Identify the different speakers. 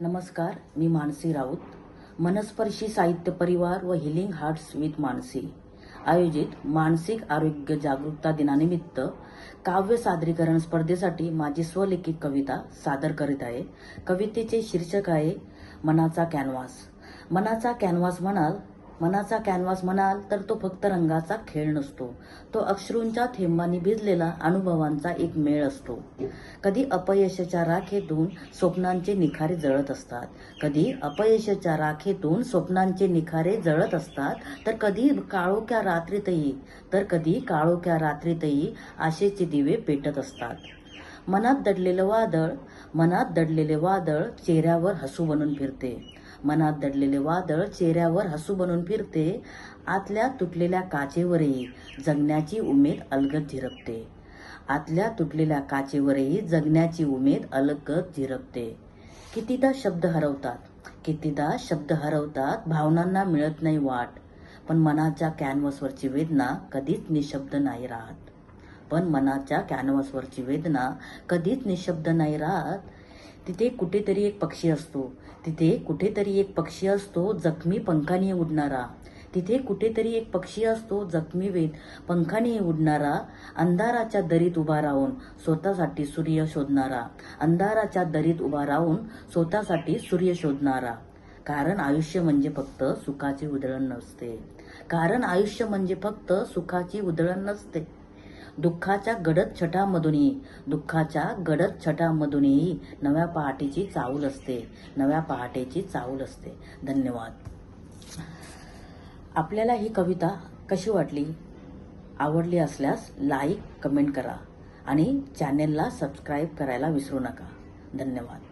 Speaker 1: नमस्कार, मी मानसी राऊत. मनस्पर्शी साहित्य परिवार व हिलिंग हार्ट्स विथ मानसी आयोजित मानसिक आरोग्य जागरूकता दिनानिमित्त काव्य सादरीकरण स्पर्धेसाठी माझी स्वलिखित कविता सादर करीत आहे. कवितेचे शीर्षक आहे मनाचा कॅनव्हास. मनाचा कॅनव्हास म्हणाल तर तो फक्त रंगाचा खेळ नसतो. तो अश्रूंच्या थेंबांनी भिजलेला अनुभवांचा एक मेळ असतो. कधी अपयशाच्या राखेतून स्वप्नांचे निखारे जळत असतात, तर कधी काळोख्या रात्रीतही आशेचे दिवे पेटत असतात. मनात दडलेले वादळ चेहऱ्यावर हसू बनून फिरते. आतल्या तुटलेल्या काचेवरही जगण्याची उमेद झिरपते. कितीदा शब्द हरवतात, भावनांना मिळत नाही वाट. पण मनाच्या कॅनव्हासवरची वेदना कधीच निशब्द नाही राहत. तिथे कुठेतरी एक पक्षी असतो जखमी पंखांनी उडणारा. अंधाराच्या दरीत उभा राहून स्वतःसाठी सूर्य शोधणारा. कारण आयुष्य म्हणजे फक्त सुखाची उधळण नसते. दुःखाच्या गडद छटांमधूनही नव्या पहाटेची चाहूल असते. धन्यवाद. आपल्याला ही कविता कशी वाटली? आवडली असल्यास लाईक, कमेंट करा आणि चॅनेलला सबस्क्राईब करायला विसरू नका. धन्यवाद.